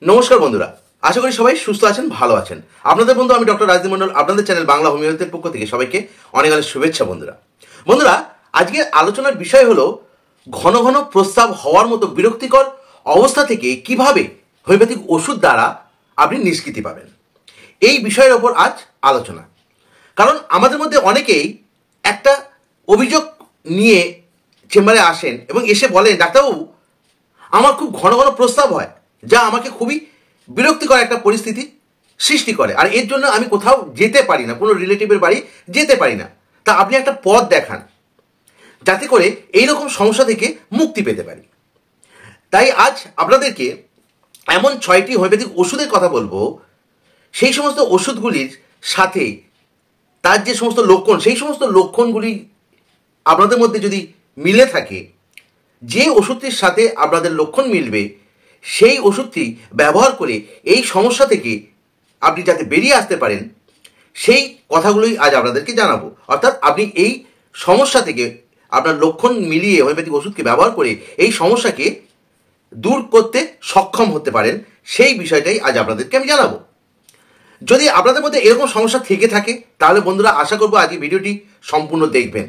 নমস্কার বন্ধুরা, আশা করি সবাই সুস্থ আছেন, ভালো আছেন। আপনাদের বন্ধু আমি ডক্টর রাজদীপ মন্ডল, আপনাদের চ্যানেল বাংলা হোমিওপ্যাথির পক্ষ থেকে সবাইকে অনেক অনেক শুভেচ্ছা। বন্ধুরা, আজকে আলোচনার বিষয় হলো ঘন ঘন প্রস্রাব হওয়ার মতো বিরক্তিকর অবস্থা থেকে কিভাবে হোমিওপ্যাথিক ওষুধ দ্বারা আপনি নিষ্কৃতি পাবেন, এই বিষয়ের ওপর আজ আলোচনা। কারণ আমাদের মধ্যে অনেকেই একটা অভিযোগ নিয়ে চেম্বারে আসেন এবং এসে বলেন, ডাক্তারবাবু আমার খুব ঘন ঘন প্রস্রাব হয়, যা আমাকে খুবই বিরক্তিকর একটা পরিস্থিতি সৃষ্টি করে, আর এর জন্য আমি কোথাও যেতে পারি না, কোনো রিলেটিভের বাড়ি যেতে পারি না। তা আপনি একটা পথ দেখান যাতে করে এইরকম সমস্যা থেকে মুক্তি পেতে পারি। তাই আজ আপনাদেরকে এমন 6টি হোমিওপ্যাথিক ওষুধের কথা বলবো, সেই সমস্ত ওষুধগুলির সাথে তার যে সমস্ত লক্ষণ, সেই সমস্ত লক্ষণগুলি আপনাদের মধ্যে যদি মিলে থাকে, যে ওষুধটির সাথে আপনাদের লক্ষণ মিলবে সেই ওষুধটি ব্যবহার করে এই সমস্যা থেকে আপনি যাতে বেরিয়ে আসতে পারেন, সেই কথাগুলোই আজ আপনাদেরকে জানাবো। অর্থাৎ আপনি এই সমস্যা থেকে আপনার লক্ষণ মিলিয়ে হোমিওপ্যাথিক ওষুধকে ব্যবহার করে এই সমস্যাকে দূর করতে সক্ষম হতে পারেন, সেই বিষয়টাই আজ আপনাদেরকে আমি জানাবো। যদি আপনাদের মধ্যে এরকম সমস্যা থেকে থাকে তাহলে বন্ধুরা আশা করবো আজকে ভিডিওটি সম্পূর্ণ দেখবেন।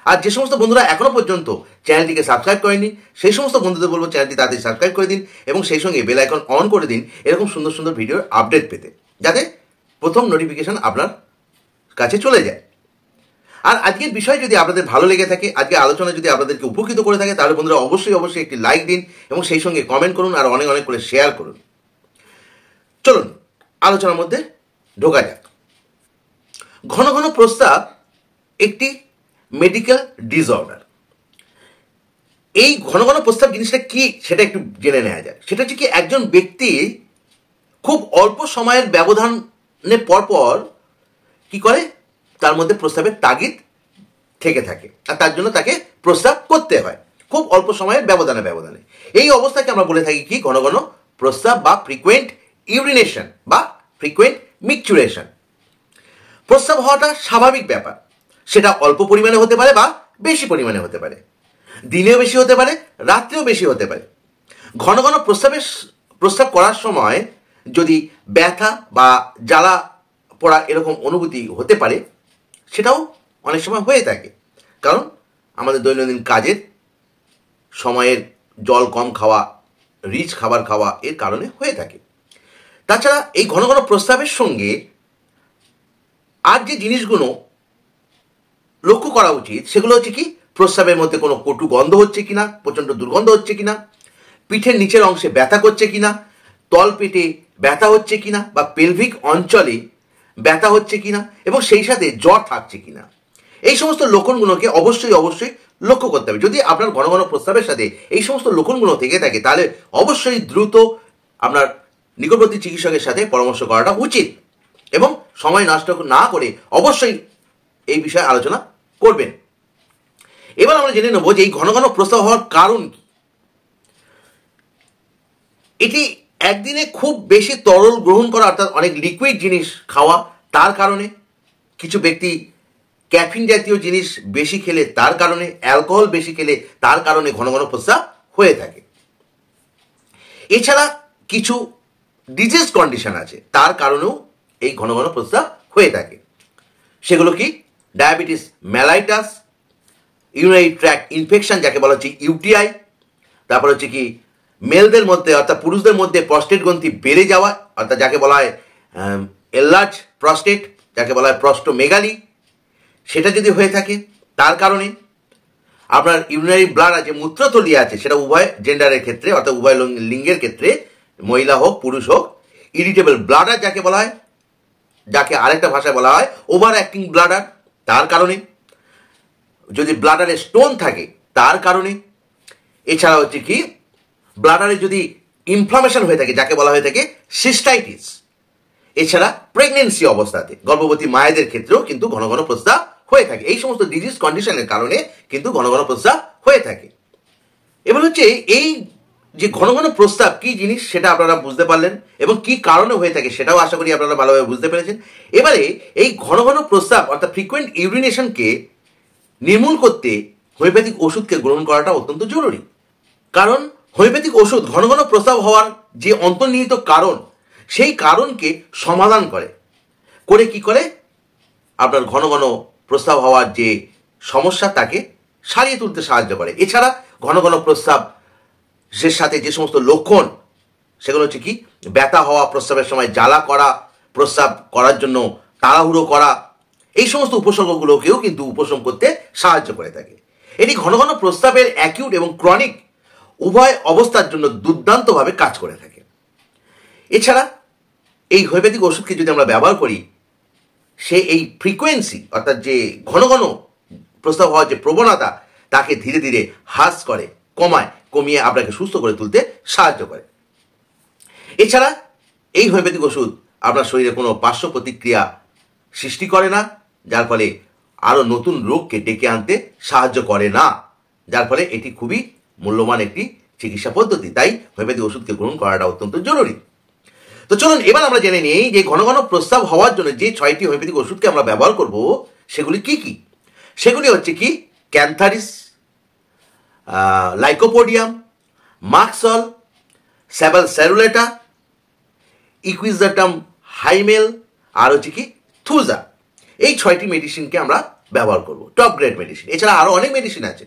আর যে সমস্ত বন্ধুরা এখনো পর্যন্ত চ্যানেলটিকে সাবস্ক্রাইব করেনি, সেই সমস্ত বন্ধুদের বলবো চ্যানেলটি তাড়াতাড়ি সাবস্ক্রাইব করে দিন এবং সেই সঙ্গে বেল আইকন অন করে দিন এরকম সুন্দর সুন্দর ভিডিওর আপডেট পেতে, যাতে প্রথম নোটিফিকেশন আপনার কাছে চলে যায়। আর আজকের বিষয় যদি আপনাদের ভালো লেগে থাকে, আজকে আলোচনা যদি আপনাদেরকে উপকৃত করে থাকে, তাহলে বন্ধুরা অবশ্যই একটি লাইক দিন এবং সেই সঙ্গে কমেন্ট করুন আর অনেক অনেক করে শেয়ার করুন। চলুন আলোচনার মধ্যে ঢোকা যাক। ঘন ঘন প্রস্রাব একটি মেডিকেল ডিসঅর্ডার। এই ঘন ঘন প্রস্রাব জিনিসটা কি সেটা একটু জেনে নেওয়া যায়। সেটা হচ্ছে কি, একজন ব্যক্তি খুব অল্প সময়ের ব্যবধানে পরপর কি করে, তার মধ্যে প্রস্রাবের তাগিদ থেকে থাকে আর তার জন্য তাকে প্রস্রাব করতে হয় খুব অল্প সময়ের ব্যবধানে। এই অবস্থাকে আমরা বলে থাকি কি, ঘন ঘন প্রস্রাব বা ফ্রিকুয়েন্ট ইউরিনেশন বা ফ্রিকুয়েন্ট মিকচুরেশন। প্রস্রাব হওয়াটা স্বাভাবিক ব্যাপার, সেটা অল্প পরিমাণে হতে পারে বা বেশি পরিমাণে হতে পারে, দিনেও বেশি হতে পারে, রাত্রেও বেশি হতে পারে। ঘন ঘন প্রস্রাব করার সময় যদি ব্যথা বা জ্বালা পড়া এরকম অনুভূতি হতে পারে, সেটাও অনেক সময় হয়ে থাকে, কারণ আমাদের দৈনন্দিন কাজের সময়ের জল কম খাওয়া, রিচ খাবার খাওয়া এর কারণে হয়ে থাকে। তাছাড়া এই ঘন ঘন প্রস্রাবের সঙ্গে আর যে জিনিসগুলো লক্ষ্য করা উচিত সেগুলো হচ্ছে কি, প্রস্রাবের মধ্যে কোনো কটু গন্ধ হচ্ছে কিনা, প্রচণ্ড দুর্গন্ধ হচ্ছে কিনা, পিঠের নিচের অংশে ব্যথা করছে কিনা, তল পেটে ব্যথা হচ্ছে কিনা বা পেলভিক অঞ্চলে ব্যথা হচ্ছে কিনা এবং সেই সাথে জ্বর থাকছে কিনা। এই সমস্ত লক্ষণগুলোকে অবশ্যই লক্ষ্য করতে হবে। যদি আপনার ঘন ঘন প্রস্রাবের সাথে এই সমস্ত লক্ষণগুলো থেকে থাকে, তাহলে অবশ্যই দ্রুত আপনার নিকটবর্তী চিকিৎসকের সাথে পরামর্শ করাটা উচিত এবং সময় নষ্ট না করে অবশ্যই এই বিষয়ে আলোচনা করবেন। এবার আমরা জেনে নেব যে এই ঘন ঘন প্রস্রাব হওয়ার কারণ কি। এটি একদিনে খুব বেশি তরল গ্রহণ করা, অর্থাৎ অনেক লিকুইড জিনিস খাওয়া, তার কারণে কিছু ব্যক্তি ক্যাফিন জাতীয় জিনিস বেশি খেলে তার কারণে, অ্যালকোহল বেশি খেলে তার কারণে ঘন ঘন প্রস্রাব হয়ে থাকে। এছাড়া কিছু ডিজিজ কন্ডিশন আছে, তার কারণেও এই ঘন ঘন প্রস্রাব হয়ে থাকে। সেগুলো কি, diabetes mellitus, urinary tract infection যাকে বলা হচ্ছে ইউটিআই, তারপর হচ্ছে কি মেলদের মধ্যে অর্থাৎ পুরুষদের মধ্যে প্রস্টেট গ্রন্থি বেড়ে যাওয়া, অর্থাৎ যাকে বলা হয় এনলার্জ প্রস্টেট, যাকে বলা হয় প্রস্টোমেগালি, সেটা যদি হয়ে থাকে তার কারণে। আপনার ইউরিনারি ব্লাড আছে, মূত্রথলি আছে, সেটা উভয় জেন্ডারের ক্ষেত্রে অর্থাৎ উভয় লিঙ্গের ক্ষেত্রে, মহিলা হোক পুরুষ হোক, ইরিটেবল ব্লাডার যাকে বলা হয়, যাকে আরেকটা ভাষায় বলা হয় ওভার অ্যাক্টিং ব্লাডার, তার কারণে। যদি ব্লাডারে স্টোন থাকে তার কারণে। এছাড়া হচ্ছে কি, ব্লাডারে যদি ইনফ্লামেশন হয়ে থাকে যাকে বলা হয়ে থাকে সিস্টাইটিস। এছাড়া প্রেগনেন্সি অবস্থাতে গর্ভবতী মায়েদের ক্ষেত্রেও কিন্তু ঘন ঘন প্রস্রাব হয়ে থাকে। এই সমস্ত ডিজিজ কন্ডিশনের কারণে কিন্তু ঘন ঘন প্রস্রাব হয়ে থাকে। এবার হচ্ছে এই যে ঘন ঘন প্রস্রাব কি জিনিস সেটা আপনারা বুঝতে পারলেন এবং কি কারণে হয়ে থাকে সেটাও আশা করি আপনারা ভালোভাবে বুঝতে পেরেছেন। এবারে এই ঘন ঘন প্রস্রাব অর্থাৎ ফ্রিকুয়েন্ট ইউরিনেশনকে নির্মূল করতে হোমিওপ্যাথিক ওষুধকে গ্রহণ করাটা অত্যন্ত জরুরি। কারণ হোমিওপ্যাথিক ওষুধ ঘন ঘন প্রস্রাব হওয়ার যে অন্তর্নিহিত কারণ, সেই কারণকে সমাধান করে কি করে আপনার ঘন ঘন প্রস্রাব হওয়ার যে সমস্যা তাকে সারিয়ে তুলতে সাহায্য করে। এছাড়া ঘন ঘন প্রস্রাবের সাথে যে সমস্ত লক্ষণ, সেগুলো হচ্ছে কি ব্যথা হওয়া, প্রস্রাবের সময় জ্বালা করা, প্রস্রাব করার জন্য তাড়াহুড়ো করা, এই সমস্ত উপসর্গগুলোকেও কিন্তু উপশম করতে সাহায্য করে থাকে। এটি ঘন ঘন প্রস্রাবের অ্যাকিউট এবং ক্রনিক উভয় অবস্থার জন্য দুর্দান্তভাবে কাজ করে থাকে। এছাড়া এই হোমিওপ্যাথিক ওষুধকে যদি আমরা ব্যবহার করি, সে এই ফ্রিকোয়েন্সি অর্থাৎ যে ঘন ঘন প্রস্রাব হওয়ার যে প্রবণতা তাকে ধীরে ধীরে হ্রাস করে, কমিয়ে আপনাকে সুস্থ করে তুলতে সাহায্য করে। এছাড়া এই হোমিওপ্যাথিক ওষুধ আপনার শরীরে কোনো পার্শ্ব প্রতিক্রিয়া সৃষ্টি করে না, যার ফলে আরও নতুন রোগকে ডেকে আনতে সাহায্য করে না, যার ফলে এটি খুবই মূল্যবান একটি চিকিৎসা পদ্ধতি। তাই হোমিওপ্যাথিক ওষুধকে গ্রহণ করাটা অত্যন্ত জরুরি। তো চলুন এবার আমরা জেনে নিই যে ঘন ঘন প্রস্রাব হওয়ার জন্য যে 6টি হোমিওপ্যাথিক ওষুধকে আমরা ব্যবহার করব সেগুলি কি কি। সেগুলি হচ্ছে কি ক্যান্থারিস, লাইকোপোডিয়াম, মাক্সল, স্যাবাল স্যারুলেটা, ইকুইজাটাম হাইমেল, আর হচ্ছে কি থুজা। এই 6টি মেডিসিনকে আমরা ব্যবহার করব, টপ গ্রেড মেডিসিন। এছাড়া আরও অনেক মেডিসিন আছে।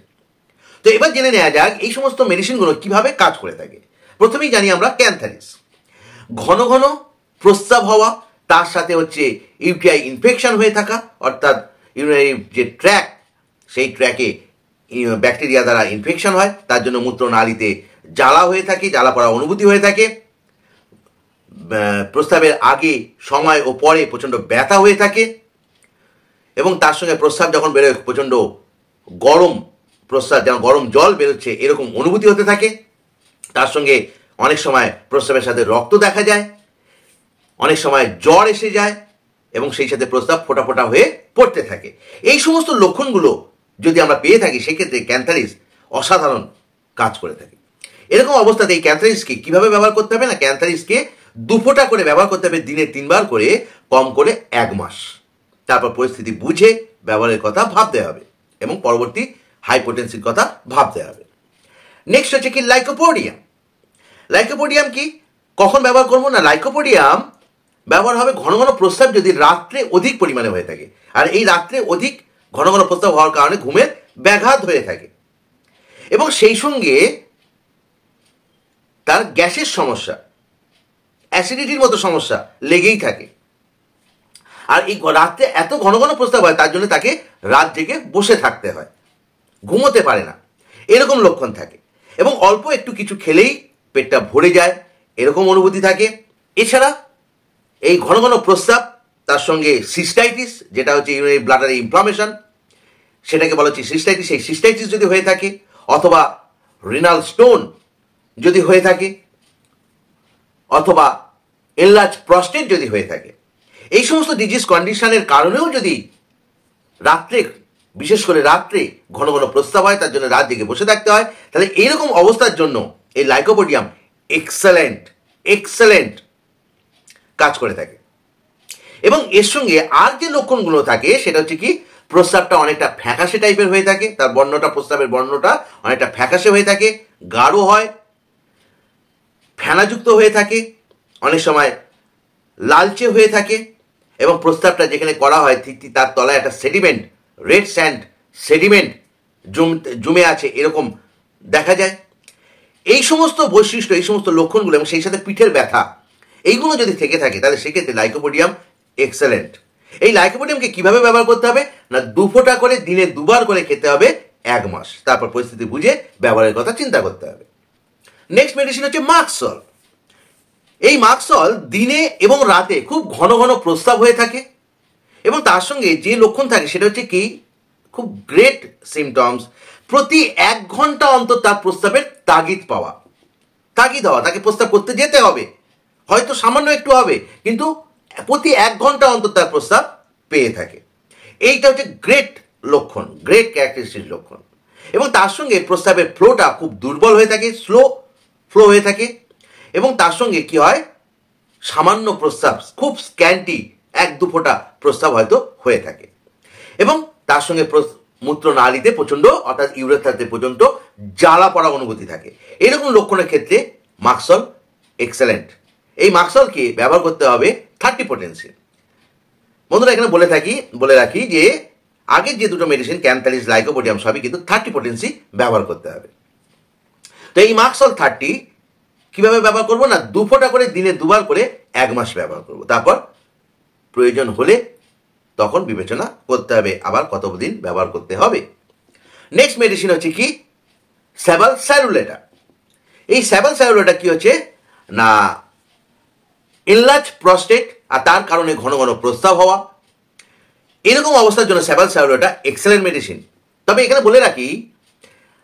তো এবার জেনে নেওয়া যাক এই সমস্ত মেডিসিনগুলো কিভাবে কাজ করে থাকে। প্রথমেই জানি আমরা ক্যান্থারিস। ঘন ঘন প্রস্রাব হওয়া, তার সাথে হচ্ছে ইউটিআই ইনফেকশন হয়ে থাকা, অর্থাৎ ইউরিনারি যে ট্র্যাক, সেই ট্র্যাকে ব্যাকটেরিয়া দ্বারা ইনফেকশন হয়, তার জন্য মূত্রনালীতে জ্বালা হয়ে থাকে, জ্বালা পড়া অনুভূতি হয়ে থাকে, প্রস্রাবের আগে, সময় ও পরে প্রচণ্ড ব্যথা হয়ে থাকে, এবং তার সঙ্গে প্রস্রাব যখন বেরোয় প্রচণ্ড গরম প্রস্রাব, যেমন গরম জল বেরোচ্ছে এরকম অনুভূতি হতে থাকে। তার সঙ্গে অনেক সময় প্রস্রাবের সাথে রক্ত দেখা যায়, অনেক সময় জ্বর এসে যায়, এবং সেই সাথে প্রস্রাব ফোটা ফোটা হয়ে পড়তে থাকে। এই সমস্ত লক্ষণগুলো যদি আমরা পেয়ে থাকি, সেক্ষেত্রে ক্যান্থারিস অসাধারণ কাজ করে থাকে। এরকম অবস্থাতে এই ক্যান্থারিসকে কীভাবে ব্যবহার করতে হবে না, ক্যান্থারিসকে 2 ফোঁটা করে ব্যবহার করতে হবে, দিনে 3 বার করে, কম করে 1 মাস। তারপর পরিস্থিতি বুঝে ব্যবহারের কথা ভাবতে হবে এবং পরবর্তী হাইপোটেন্সির কথা ভাবতে হবে। নেক্সট হচ্ছে কি লাইকোপোডিয়াম। লাইকোপোডিয়াম কি কখন ব্যবহার করবো না, লাইকোপোডিয়াম ব্যবহার হবে ঘন ঘন প্রস্রাব যদি রাত্রে অধিক পরিমাণে হয়ে থাকে, আর এই রাত্রে অধিক ঘন ঘন প্রস্রাব হওয়ার কারণে ঘুমের ব্যাঘাত হয়ে থাকে, এবং সেই সঙ্গে তার গ্যাসের সমস্যা, অ্যাসিডিটির মতো সমস্যা লেগেই থাকে। আর এই রাত্রে এত ঘন ঘন প্রস্রাব হয়, তার জন্য তাকে রাত জেগে বসে থাকতে হয়, ঘুমোতে পারে না, এরকম লক্ষণ থাকে, এবং অল্প একটু কিছু খেলেই পেটটা ভরে যায়, এরকম অনুভূতি থাকে। এছাড়া এই ঘন ঘন প্রস্রাব, তার সঙ্গে সিস্টাইটিস, যেটা হচ্ছে ইউরিনারি ব্লাডারি ইনফ্লামেশন, সেটাকে বলা হচ্ছে সিস্টাইটিস। এই সিস্টাইটিস যদি হয়ে থাকে, অথবা রিনাল স্টোন যদি হয়ে থাকে, অথবা এনলার্জ প্রস্টেট যদি হয়ে থাকে, এই সমস্ত ডিজিজ কন্ডিশনের কারণেও যদি রাত্রে, বিশেষ করে রাত্রে ঘন ঘন প্রস্রাব হয়, তার জন্য রাত জেগে বসে থাকতে হয়, তাহলে এইরকম অবস্থার জন্য এই লাইকোপোডিয়াম এক্সেলেন্ট কাজ করে থাকে। এবং এর সঙ্গে আর যে লক্ষণগুলো থাকে সেটা হচ্ছে কি প্রস্রাবটা অনেকটা ফ্যাকাশে টাইপের হয়ে থাকে, তার বর্ণটা, প্রস্রাবের বর্ণটা অনেকটা ফ্যাকাশে হয়ে থাকে, গাঢ় হয়, ফেনাযুক্ত হয়ে থাকে, অনেক সময় লালচে হয়ে থাকে, এবং প্রস্রাবটা যেখানে করা হয় ঠিক তার তলায় একটা সেডিমেন্ট, রেড স্যান্ড সেডিমেন্ট জমে আছে এরকম দেখা যায়। এই সমস্ত বৈশিষ্ট্য, এই সমস্ত লক্ষণগুলো, এবং সেই সাথে পিঠের ব্যথা, এইগুলো যদি থেকে থাকে, তাহলে সেক্ষেত্রে লাইকোপোডিয়াম এক্সেলেন্ট। এই লাইকোপোডিয়ামকে কিভাবে ব্যবহার করতে হবে না, 2 ফোঁটা করে দিনে 2 বার করে খেতে হবে 1 মাস। তারপর পরিস্থিতি বুঝে ব্যবহারের কথা চিন্তা করতে হবে। নেক্সট মেডিসিন হচ্ছে মাক্সল। এই মাক্সল দিনে এবং রাতে খুব ঘন ঘন প্রস্রাব হয়ে থাকে, এবং তার সঙ্গে যে লক্ষণ থাকে সেটা হচ্ছে কি খুব গ্রেট সিমটমস, প্রতি 1 ঘন্টা অন্তর তার প্রস্রাবের তাগিদ হওয়া, তাকে প্রস্রাব করতে যেতে হবে, হয়তো সামান্য একটু হবে, কিন্তু প্রতি 1 ঘন্টা অন্তর তার প্রস্রাব পেয়ে থাকে। এইটা হচ্ছে গ্রেট লক্ষণ, গ্রেট ক্যারেক্টারিস্টিক লক্ষণ। এবং তার সঙ্গে প্রস্রাবের ফ্লোটা খুব দুর্বল হয়ে থাকে, স্লো ফ্লো হয়ে থাকে, এবং তার সঙ্গে কি হয়, সামান্য প্রস্রাব, খুব স্ক্যান্টি 1-2 ফোঁটা প্রস্রাব হয়তো হয়ে থাকে, এবং তার সঙ্গে মূত্রনালীতে প্রচণ্ড, অর্থাৎ ইউরেথ্রাতে পর্যন্ত জ্বালা পড়া অনুভূতি থাকে। এরকম লক্ষণের ক্ষেত্রে মাক্সল এক্সেলেন্ট। এই মাক্সলকে ব্যবহার করতে হবে 30 পোটেন্সি। বন্ধুরা এখানে বলে রাখি যে আগের যে দুটো মেডিসিন ক্যান্থারিস, লাইকোপোডিয়াম সবই কিন্তু 30 পোটেন্সি ব্যবহার করতে হবে। তো এই মাক্সল 30 কিভাবে ব্যবহার করব না, 2 ফোঁটা করে দিনে 2 বার করে 1 মাস ব্যবহার করব। তারপর প্রয়োজন হলে তখন বিবেচনা করতে হবে আবার কত দিন ব্যবহার করতে হবে। নেক্সট মেডিসিন হচ্ছে কি স্যাবাল স্যারুলেটা। এই স্যাবাল স্যারুলেটা কি হচ্ছে না এনলার্জ প্রস্টেট আর তার কারণে ঘন ঘন প্রস্রাব হওয়া, এরকম অবস্থার জন্য স্যাবাল স্যারুলেটা এক্সেলেন্ট মেডিসিন। তবে এখানে বলে রাখি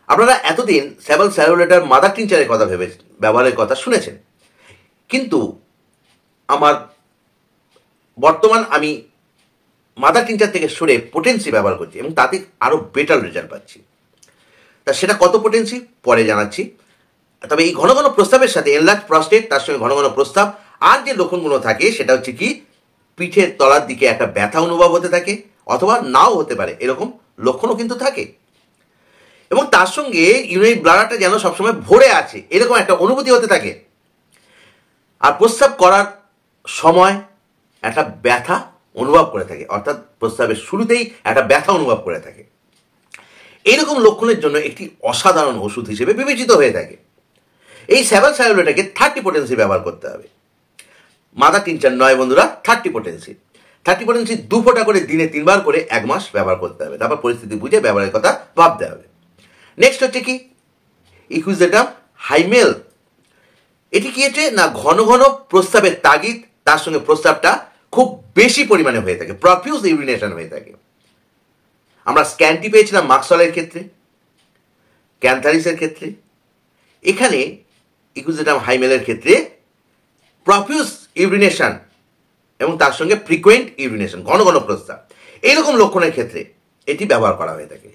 আপনারা এতদিন স্যাবাল স্যারুলেটার মাদার টিনচারের কথা ব্যবহারের কথা শুনেছেন, কিন্তু আমি মাদার টিনচার থেকে সরে পোটেন্সি ব্যবহার করছি এবং তাতে আরও বেটার রেজাল্ট পাচ্ছি। তা সেটা কত পোটেন্সি পরে জানাচ্ছি। তবে এই ঘন ঘন প্রস্তাবের সাথে এনলার্জ প্রস্টেট, তার সঙ্গে ঘন ঘন প্রস্তাব আর যে লক্ষণগুলো থাকে সেটা হচ্ছে কি পিঠের তলার দিকে একটা ব্যথা অনুভব হতে থাকে, অথবা নাও হতে পারে, এরকম লক্ষণও কিন্তু থাকে। এবং তার সঙ্গে ইউরিনারি ব্লাডারটা যেন সবসময় ভরে আছে এরকম একটা অনুভূতি হতে থাকে। আর প্রস্রাব করার সময় একটা ব্যথা অনুভব করে থাকে, অর্থাৎ প্রস্রাবের শুরুতেই একটা ব্যথা অনুভব করে থাকে। এইরকম লক্ষণের জন্য একটি অসাধারণ ওষুধ হিসেবে বিবেচিত হয়ে থাকে। এই স্যাবাল স্যারুলেটাকে 30 পোটেন্সি ব্যবহার করতে হবে, মাদার টিনচার নয় বন্ধুরা, 30 পোটেন্সি। 30 পোটেন্সি 2 ফোঁটা করে দিনে 3 বার করে 1 মাস ব্যবহার করতে হবে। তারপর পরিস্থিতি বুঝে ব্যবহারের কথা ভাবতে হবে। নেক্সট হচ্ছে কি ইকুইজেটাম হাইমেল। এটি কি হচ্ছে না ঘন ঘন প্রস্রাবের তাগিদ, তার সঙ্গে প্রস্রাবটা খুব বেশি পরিমাণে হয়ে থাকে, প্রফিউজ ইউরিনেশন হয়ে থাকে। আমরা স্ক্যানটি পেয়েছিলাম মাক্সলের ক্ষেত্রে, ক্যান্থারিসের ক্ষেত্রে। এখানে ইকুইজেটাম হাইমেলের ক্ষেত্রে প্রফিউজ ইউরিনেশন এবং তার সঙ্গে ফ্রিকোয়েন্ট ইউরিনেশন, ঘন ঘন প্রস্রাব, এইরকম লক্ষণের ক্ষেত্রে এটি ব্যবহার করা হয়ে থাকে।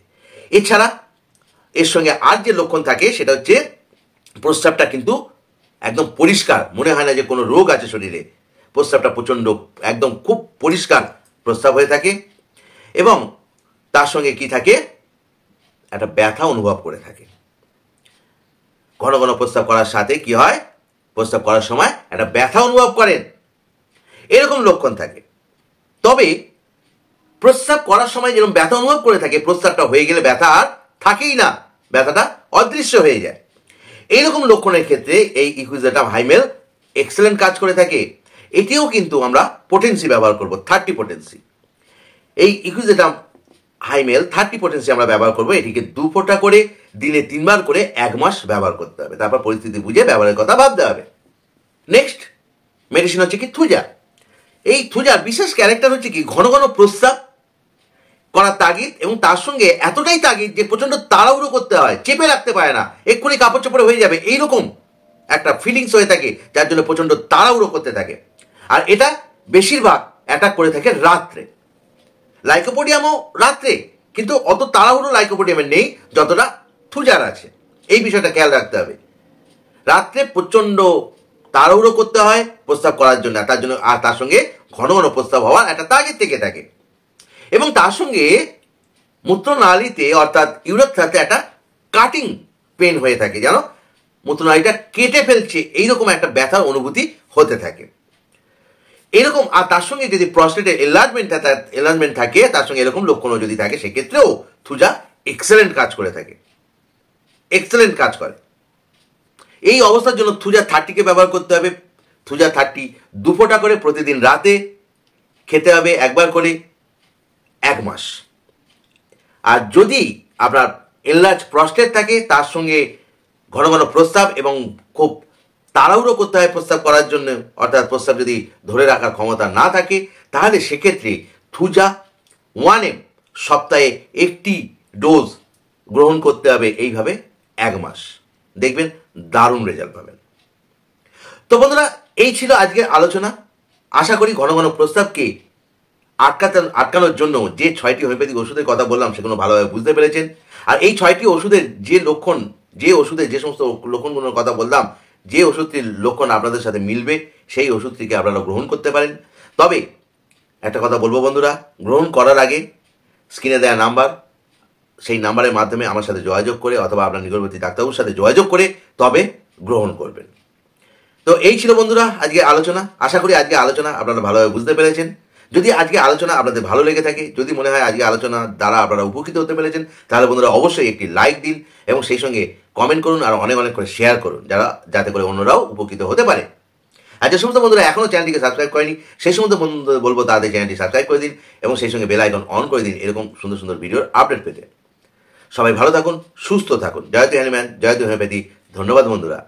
এছাড়া এর সঙ্গে আর যে লক্ষণ থাকে সেটা হচ্ছে প্রস্রাবটা কিন্তু একদম পরিষ্কার, মনে হয় না যে কোনো রোগ আছে শরীরে। প্রস্রাবটা প্রচণ্ড একদম খুব পরিষ্কার প্রস্রাব হয়ে থাকে এবং তার সঙ্গে কি থাকে একটা ব্যথা অনুভব করে থাকে। ঘন ঘন প্রস্রাব করার সাথে কি হয়, প্রস্রাব করার সময় একটা ব্যথা অনুভব করেন, এরকম লক্ষণ থাকে। তবে প্রস্রাব করার সময় যেরকম ব্যথা অনুভব করে থাকে, প্রস্রাবটা হয়ে গেলে ব্যথা আর থাকেই না, ব্যথাটা অদৃশ্য হয়ে যায়। এইরকম লক্ষণের ক্ষেত্রে এই ইকুইজেটাম হাইমেল এক্সেলেন্ট কাজ করে থাকে। এটিও কিন্তু আমরা পোটেন্সি ব্যবহার করব 30 পোটেন্সি। এই ইকুইজেটাম হাইমেল 30 পোটেন্সি আমরা ব্যবহার করব। এটিকে 2 ফোঁটা করে দিনে 3 বার করে 1 মাস ব্যবহার করতে হবে। তারপর পরিস্থিতি বুঝে ব্যবহারের কথা ভাবতে হবে। নেক্সট মেডিসিন হচ্ছে কি থুজা। এই থুজার বিশেষ ক্যারেক্টার হচ্ছে কি ঘন ঘন প্রস্রাব করার তাগিদ এবং তার সঙ্গে এতটাই তাগিদ যে প্রচণ্ড তাড়াহুড়ো করতে হয়, চেপে রাখতে পারে না, এক্ষুনি কাপড় চোপড়ে হয়ে যাবে, এইরকম একটা ফিলিংস হয়ে থাকে, যার জন্য প্রচণ্ড তাড়াহুড়ো করতে থাকে। আর এটা বেশিরভাগ অ্যাটাক করে থাকে রাত্রে। লাইকোপোডিয়ামও রাত্রে, কিন্তু অত তাড়াহুড়ো লাইকোপোডিয়ামের নেই যতটা থুজার আছে। এই বিষয়টা খেয়াল রাখতে হবে। রাত্রে প্রচণ্ড তাড়াহুড়ো করতে হয় প্রস্রাব করার জন্য, আর তার সঙ্গে ঘন ঘন প্রস্রাব হওয়ার একটা তাগিদ থেকে থাকে। এবং তার সঙ্গে মূত্রনালীতে অর্থাৎ ইউরেথ্রাতে একটা কাটিং পেন হয়ে থাকে, যেন মূত্রনালীটা কেটে ফেলছে, এইরকম একটা ব্যথার অনুভূতি হতে থাকে এরকম। আর তার সঙ্গে যদি প্রস্টেটের এনলার্জমেন্ট থাকে, তার সঙ্গে এরকম লক্ষণও যদি থাকে, সেক্ষেত্রেও থুজা এক্সেলেন্ট কাজ করে থাকে, এক্সেলেন্ট কাজ করে। এই অবস্থার জন্য থুজা 30কে ব্যবহার করতে হবে। থুজা 30 2 ফোঁটা করে প্রতিদিন রাতে খেতে হবে, 1 বার করে 1 মাস। আর যদি আপনার এনলার্জ প্রস্টেট থাকে, তার সঙ্গে ঘন ঘন প্রস্রাব এবং খুব তাড়াহুড়ো করতে হয় প্রস্রাব করার জন্য, অর্থাৎ প্রস্রাব যদি ধরে রাখার ক্ষমতা না থাকে, তাহলে সেক্ষেত্রে থুজা 1M সপ্তাহে 1টি ডোজ গ্রহণ করতে হবে, এইভাবে 1 মাস। দেখবেন দারুণ রেজাল্ট পাবেন। তো বন্ধুরা, এই ছিল আজকের আলোচনা। আশা করি ঘন ঘন প্রস্রাবকে আটকানোর জন্য যে 6টি হোমিওপ্যাথিক ওষুধের কথা বললাম সেগুলো ভালোভাবে বুঝতে পেরেছেন। আর এই 6টি ওষুধের যে সমস্ত লক্ষণগুলোর কথা বললাম, যে ওষুধটির লক্ষণ আপনাদের সাথে মিলবে সেই ওষুধটিকে আপনারা গ্রহণ করতে পারেন। তবে একটা কথা বলবো বন্ধুরা, গ্রহণ করার আগে স্ক্রিনে দেওয়া নাম্বার সেই নাম্বারের মাধ্যমে আমার সাথে যোগাযোগ করে অথবা আপনার নিকটবর্তী ডাক্তারবাবুর সাথে যোগাযোগ করে তবে গ্রহণ করবেন। তো এই ছিল বন্ধুরা আজকে আলোচনা। আশা করি আজকে আলোচনা আপনারা ভালোভাবে বুঝতে পেরেছেন। যদি আজকে আলোচনা আপনাদের ভালো লেগে থাকে, যদি মনে হয় আজকে আলোচনা দ্বারা আপনারা উপকৃত হতে পেরেছেন, তাহলে বন্ধুরা অবশ্যই একটি লাইক দিন এবং সেই সঙ্গে কমেন্ট করুন আর অনেক অনেক করে শেয়ার করুন, যাতে করে অন্যরাও উপকৃত হতে পারে। আর যে সমস্ত বন্ধুরা এখনও চ্যানেলটিকে সাবস্ক্রাইব করেনি, সেই সমস্ত বন্ধুদের বলবো তাদের চ্যানেলটি সাবস্ক্রাইব করে দিন এবং সেই সঙ্গে বেল আইকন অন করে দিন এরকম সুন্দর সুন্দর ভিডিওর আপডেট পেতে। সবাই ভালো থাকুন, সুস্থ থাকুন। জয়তু হ্যানুম্যান, জয়তু হোমিওপ্যাথি। ধন্যবাদ বন্ধুরা।